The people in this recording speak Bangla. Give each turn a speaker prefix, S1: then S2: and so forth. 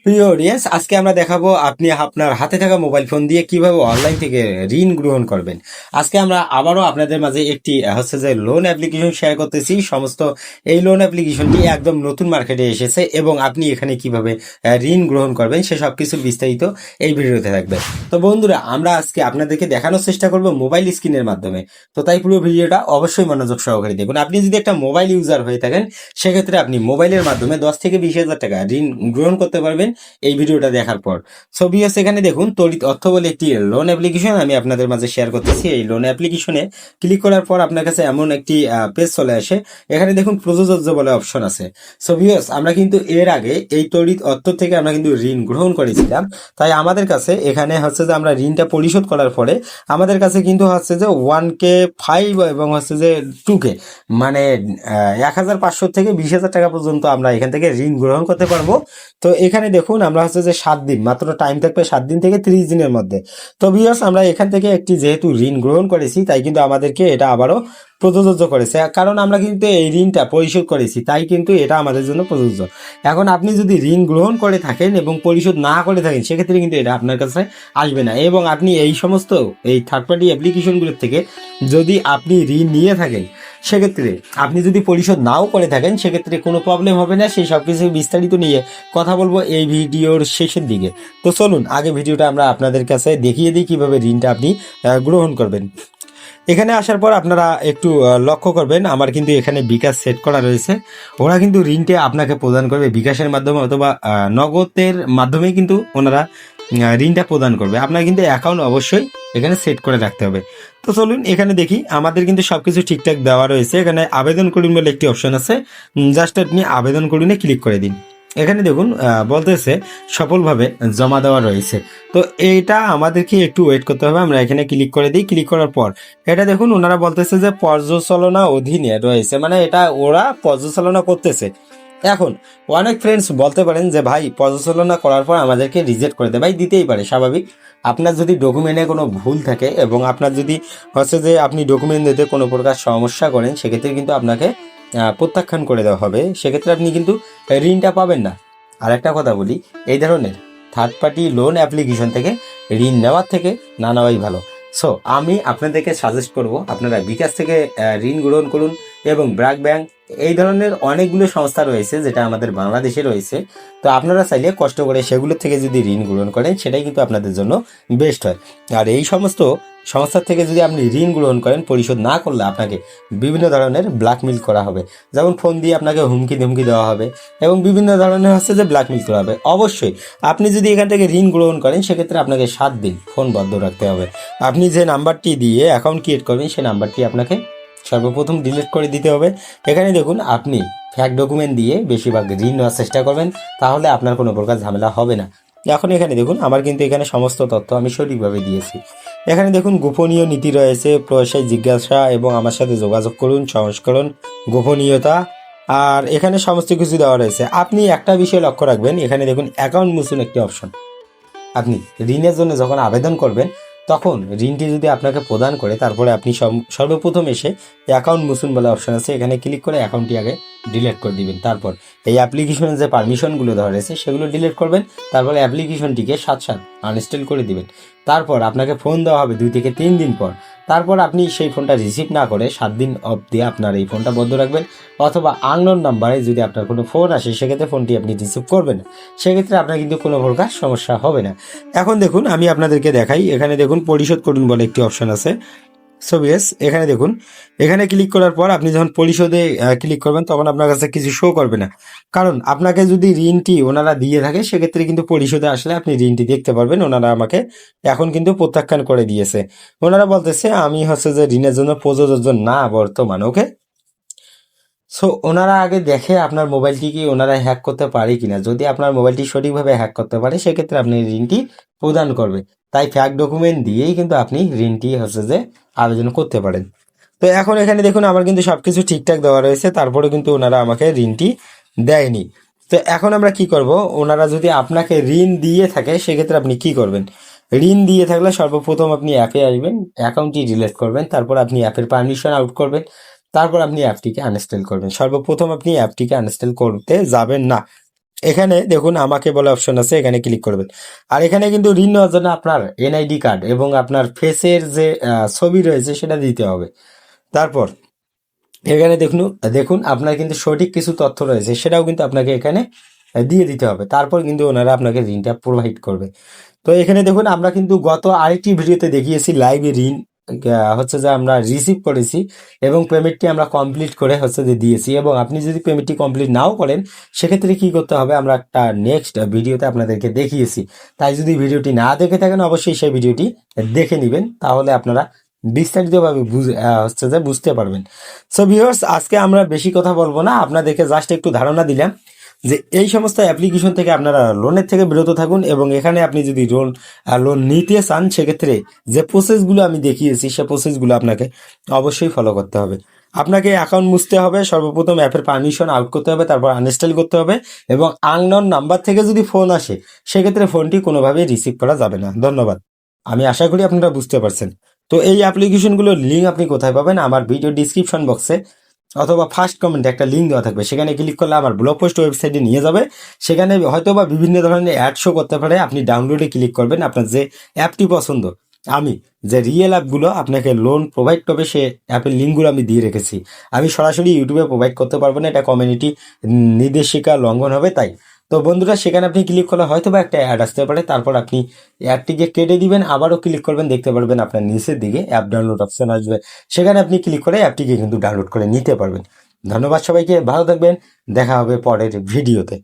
S1: প্রিয় অডিয়েন্স, আজকে আমরা দেখাবো আপনি আপনার হাতে থাকা মোবাইল ফোন দিয়ে কিভাবে অনলাইন থেকে ঋণ গ্রহণ করবেন। আজকে আমরা আবারও আপনাদের মাঝে একটি হচ্ছে যে লোন অ্যাপ্লিকেশন শেয়ার করতেছি। সমস্ত এই লোন অ্যাপ্লিকেশনটি একদম নতুন মার্কেটে এসেছে এবং আপনি এখানে কিভাবে ঋণ গ্রহণ করবেন সে সব কিছু বিস্তারিত এই ভিডিওতে থাকবে। তো বন্ধুরা, আমরা আজকে আপনাদেরকে দেখানোর চেষ্টা করব মোবাইল স্ক্রিনের মাধ্যমে। তো তাই পুরো ভিডিওটা অবশ্যই মনোযোগ সহকারে দেখুন। আপনি যদি একটা মোবাইল ইউজার হয়ে থাকেন, সেক্ষেত্রে আপনি মোবাইলের মাধ্যমে 10 থেকে 20,000 টাকা ঋণ গ্রহণ করতে পারবেন এই ভিডিওটা দেখার পর। সো ভিউয়ার্স, এখানে দেখুন তড়িৎ অর্থ বলে একটি লোন অ্যাপ্লিকেশন আমি আপনাদের মাঝে শেয়ার করতেছি। এই লোন অ্যাপ্লিকেশনে ক্লিক করার পর আপনার কাছে এমন একটি পেজ চলে আসে। এখানে দেখুন প্রযোজ্য বলে অপশন আছে। সো ভিউয়ার্স, আমরা কিন্তু এর আগে এই তড়িৎ অর্থ থেকে আমরা কিন্তু ঋণ গ্রহণ করেছিলাম। তাই আমাদের কাছে এখানে হচ্ছে যে আমরা ঋণটা পরিশোধ করার পরে আমাদের কাছে কিন্তু হচ্ছে যে 1K 5 এবং হচ্ছে যে 2K, মানে 1,500 থেকে 20,000 টাকা পর্যন্ত আমরা এখান থেকে ঋণ গ্রহণ করতে পারবো। তো এখানে দেখুন আমরা হচ্ছে যে 7 দিন, মাত্র টাইম থাকবে 7 দিন থেকে 30 দিনের মধ্যে। তো ভিউয়ার্স, আমরা এখান থেকে একটি যেহেতু ঋণ গ্রহণ করেছি, তাই কিন্তু আমাদেরকে এটা আবারও প্রযোজ্য করেছে, কারণ আমরা কিন্তু এই ঋণটা পরিশোধ করেছি, তাই কিন্তু এটা আমাদের জন্য প্রযোজ্য। এখন আপনি যদি ঋণ গ্রহণ করে থাকেন এবং পরিশোধ না করে থাকেন, সেক্ষেত্রে কিন্তু এটা আপনার কাছে আসবে না। এবং আপনি এই সমস্ত এই থার্ড পার্টি অ্যাপ্লিকেশনগুলোর থেকে যদি আপনি ঋণ নিয়ে থাকেন, সেক্ষেত্রে আপনি যদি পরিশোধ নাও করে থাকেন, সেক্ষেত্রে কোনো প্রবলেম হবে না। সেই সব কিছু বিস্তারিত নিয়ে কথা বলবো এই ভিডিওর শেষের দিকে। তো চলুন আগে ভিডিওটা আমরা আপনাদের কাছে দেখিয়ে দিই কিভাবে ঋণটা আপনি গ্রহণ করবেন। এখানে আসার পর আপনারা একটু লক্ষ্য করবেন, আমার কিন্তু এখানে বিকাশ সেট করা রয়েছে। ওরা কিন্তু ঋণটা আপনাকে প্রদান করবে বিকাশের মাধ্যমে অথবা নগদের মাধ্যমে, কিন্তু ওনারা ঋণটা প্রদান করবে। আপনার কিন্তু অ্যাকাউন্ট অবশ্যই এখানে সেট করে রাখতে হবে। তো চলুন এখানে দেখি, আমাদের কিন্তু সবকিছু ঠিকঠাক দেওয়া রয়েছে। এখানে আবেদন করুন বলে একটি অপশন আছে, জাস্ট আপনি আবেদন করুনে ক্লিক করে দিন। এখানে দেখুন বলতেছে সফলভাবে জমা দেওয়া রয়েছে। তো এইটা আমাদেরকে একটু ওয়েট করতে হবে। আমরা এখানে ক্লিক করে দিই। ক্লিক করার পর এটা দেখুন ওনারা বলতেছে যে পর্যালোচনা অধীনে রয়েছে, মানে এটা ওরা পর্যালোচনা করতেছে। এখন অনেক ফ্রেন্ডস বলতে পারেন যে ভাই, পর্যালোচনা করার পর আমাদেরকে রিজেক্ট করে দেয়। ভাই, দিতেই পারে, স্বাভাবিক। আপনার যদি ডকুমেন্টে কোনো ভুল থাকে এবং আপনার যদি হচ্ছে যে আপনি ডকুমেন্ট দিতে কোনো প্রকার সমস্যা করেন, সেক্ষেত্রে কিন্তু আপনাকে প্রত্যাখ্যান করে দেওয়া হবে। সেক্ষেত্রে আপনি কিন্তু ঋণটা পাবেন না। আর একটা কথা বলি, এই ধরনের থার্ড পার্টি লোন অ্যাপ্লিকেশন থেকে ঋণ নেওয়ার থেকে না নেওয়াই ভালো। সো আমি আপনাদেরকে সাজেস্ট করব, আপনারা বিকাশ থেকে ঋণ গ্রহণ করুন এবং ব্র্যাক ব্যাংক, এই ধরনের অনেকগুলো সংস্থা রয়েছে যেটা আমাদের বাংলাদেশে রয়েছে। তো আপনারা চাইলে কষ্ট করে সেগুলোর থেকে যদি ঋণ গ্রহণ করেন, সেটাই কিন্তু আপনাদের জন্য বেস্ট হয়। আর এই সমস্ত সংস্থার থেকে যদি আপনি ঋণ গ্রহণ করেন, পরিশোধ না করলে আপনাকে বিভিন্ন ধরনের ব্ল্যাকমেল করা হবে। যেমন ফোন দিয়ে আপনাকে হুমকি ধুমকি দেওয়া হবে এবং বিভিন্ন ধরনের হচ্ছে যে ব্ল্যাকমেল করা হবে। অবশ্যই আপনি যদি এখান থেকে ঋণ গ্রহণ করেন, সেক্ষেত্রে আপনাকে 7 দিন ফোন বন্ধ রাখতে হবে। আপনি যে নাম্বারটি দিয়ে অ্যাকাউন্ট ক্রিয়েট করবেন, সেই নাম্বারটি আপনাকে সর্বপ্রথম ডিলিট করে দিতে হবে। এখানে দেখুন আপনি ফ্যাক ডকুমেন্ট দিয়ে বেশিরভাগ ঋণ নেওয়ার চেষ্টা করবেন, তাহলে আপনার কোনো প্রকার ঝামেলা হবে না। এখন এখানে দেখুন আমার কিন্তু এখানে সমস্ত তথ্য আমি সঠিকভাবে দিয়েছি। এখানে দেখুন গোপনীয় নীতি রয়েছে, প্রসায় জিজ্ঞাসা এবং আমার সাথে যোগাযোগ করুন, সংস্করণ, গোপনীয়তা, আর এখানে সমস্ত কিছু দেওয়া রয়েছে। আপনি একটা বিষয় লক্ষ্য রাখবেন, এখানে দেখুন অ্যাকাউন্ট মুছুন একটি অপশন। আপনি ঋণের জন্য যখন আবেদন করবেন, তখন ঋণটি যদি আপনাকে প্রদান করে, তারপরে আপনি সর্বপ্রথম এসে অ্যাকাউন্ট মুছুন বলে অপশন আছে, এখানে ক্লিক করে অ্যাকাউন্টটি আগে ডিলিট করে দিবেন। তারপর এই অ্যাপ্লিকেশনের যে পারমিশনগুলো দেওয়া রয়েছে সেগুলো ডিলিট করবেন। তারপরে অ্যাপ্লিকেশনটিকে সাথে আনইনস্টল করে দিবেন। তারপর আপনাকে ফোন দেওয়া হবে 2 থেকে 3 দিন পর। তারপর আপনি সেই ফোনটা রিসিভ না করে 7 দিন অবধি আপনার এই ফোনটা বন্ধ রাখবেন, অথবা আননোন নাম্বারে যদি আপনার কোনো ফোন আসে, সেক্ষেত্রে ফোনটি আপনি রিসিভ করবেন না। সেক্ষেত্রে আপনার কিন্তু কোনো প্রকার সমস্যা হবে না। এখন দেখুন আমি আপনাদেরকে দেখাই, এখানে দেখুন পরিশোধ করুন বলে একটি অপশন আছে। সো ইয়েস, এখানে দেখুন, এখানে ক্লিক করার পর আপনি যখন পরিশোধে ক্লিক করবেন, তখন আপনার কাছে কিছু শো করবে না। কারণ আপনাকে যদি ঋণটি ওনারা দিয়ে থাকে, সেক্ষেত্রে কিন্তু পরিশোধে আসলে আপনি ঋণটি দেখতে পারবেন। ওনারা আমাকে এখন কিন্তু প্রত্যাখ্যান করে দিয়েছে। ওনারা বলতেছে আমি হচ্ছে যে ঋণের জন্য প্রযোজ্য না বর্তমান। ওকে, সো ওনারা আগে দেখে আপনার মোবাইলটি কি ওনারা হ্যাক করতে পারে কিনা। যদি আপনার মোবাইলটি সঠিকভাবে হ্যাক করতে পারে, সেক্ষেত্রে আপনি ঋণটি প্রদান করবে। তাই ফ্যাক ডকুমেন্ট দিয়েই কিন্তু আপনি ঋণটি হচ্ছে যে আবেদন করতে পারেন। তো এখন এখানে দেখুন আমার কিন্তু সবকিছু ঠিকঠাক দেওয়া রয়েছে, তারপরে কিন্তু ওনারা আমাকে ঋণটি দেয়নি। তো এখন আমরা কি করব, ওনারা যদি আপনাকে ঋণ দিয়ে থাকে, সেক্ষেত্রে আপনি কি করবেন। ঋণ দিয়ে থাকলে সর্বপ্রথম আপনি অ্যাপে আসবেন, অ্যাকাউন্টটি ডিলিট করবেন, তারপর আপনি অ্যাপের পারমিশন আউট করবেন, তারপর আপনি অ্যাপটিকে আনইনস্টল করবেন। সর্বপ্রথম আপনি অ্যাপটিকে আনইনস্টল করতে যাবেন না। এখানে দেখুন আমাকে বলে অপশন আছে, এখানে ক্লিক করবেন। আর এখানে কিন্তু ঋণ নেওয়ার জন্য আপনার এনআইডি কার্ড এবং আপনার ফেসের যে ছবি রয়েছে সেটা দিতে হবে। তারপর এখানে দেখুন দেখুন আপনার কিন্তু সঠিক কিছু তথ্য রয়েছে, সেটাও কিন্তু আপনাকে এখানে দিয়ে দিতে হবে। তারপর কিন্তু ওনারা আপনাকে ঋণটা প্রোভাইড করবে। তো এখানে দেখুন আমরা কিন্তু গত আরেকটি ভিডিওতে দেখিয়েছি লাইভে ঋণ হচ্ছে যে আমরা রিসিভ করেছি এবং পেমেন্টটি আমরা কমপ্লিট করে হচ্ছে যে দিয়েছি। এবং আপনি যদি পেমেন্টটি কমপ্লিট নাও করেন সেক্ষেত্রে কি করতে হবে আমরা একটা নেক্সট ভিডিওতে আপনাদেরকে দেখিয়েছি। তাই যদি ভিডিওটি না দেখে থাকেন অবশ্যই সেই ভিডিওটি দেখে নেবেন, তাহলে আপনারা বিস্তারিতভাবে হচ্ছে যে বুঝতে পারবেন। সো ভিউয়ার্স, আজকে আমরা বেশি কথা বলবো না, আপনাদেরকে জাস্ট একটু ধারণা দিলাম যে এই সমস্ত অ্যাপ্লিকেশন থেকে আপনারা লোনের থেকে বিরত থাকুন। এবং এখানে আপনি যদি লোন নিতে চান সেক্ষেত্রে যে প্রসেসগুলো আমি দেখিয়েছি সে প্রসেসগুলো আপনাকে অবশ্যই ফলো করতে হবে। আপনাকে অ্যাকাউন্ট মুছতে হবে, সর্বপ্রথম অ্যাপের পারমিশন আউট করতে হবে, তারপর আনইনস্টল করতে হবে এবং আননোন নাম্বার থেকে যদি ফোন আসে সেক্ষেত্রে ফোনটি কোনোভাবেই রিসিভ করা যাবে না। ধন্যবাদ। আমি আশা করি আপনারা বুঝতে পারছেন। তো এই অ্যাপ্লিকেশনগুলোর লিঙ্ক আপনি কোথায় পাবেন? আমার ভিডিও ডিসক্রিপশন বক্সে অথবা ফার্স্ট কমেন্টে একটা লিঙ্ক দেওয়া থাকবে, সেখানে ক্লিক করলে আমার ব্লগ পোস্ট ওয়েবসাইটে নিয়ে যাবে। সেখানে হয়তোবা বিভিন্ন ধরনের অ্যাড শো করতে পারে, আপনি ডাউনলোডে ক্লিক করবেন, আপনার যে অ্যাপটি পছন্দ, আমি যে রিয়েল অ্যাপগুলো আপনাকে লোন প্রোভাইড করবে সে অ্যাপের লিঙ্কগুলো আমি দিয়ে রেখেছি। আমি সরাসরি ইউটিউবে প্রোভাইড করতে পারবো না, এটা কমিউনিটি নির্দেশিকা লঙ্ঘন হবে। তাই তো বন্ধুরা, সেখানে আপনি ক্লিক করলে হয়তোবা একটা অ্যাড আসতে পারে, তারপর আপনি অ্যাডটিকে কেটে দিবেন, আবারও ক্লিক করবেন, দেখতে পারবেন আপনার নিচের দিকে অ্যাপ ডাউনলোড অপশন আসবে, সেখানে আপনি ক্লিক করে অ্যাপটিকে কিন্তু ডাউনলোড করে নিতে পারবেন। ধন্যবাদ সবাইকে, ভালো থাকবেন, দেখা হবে পরের ভিডিওতে।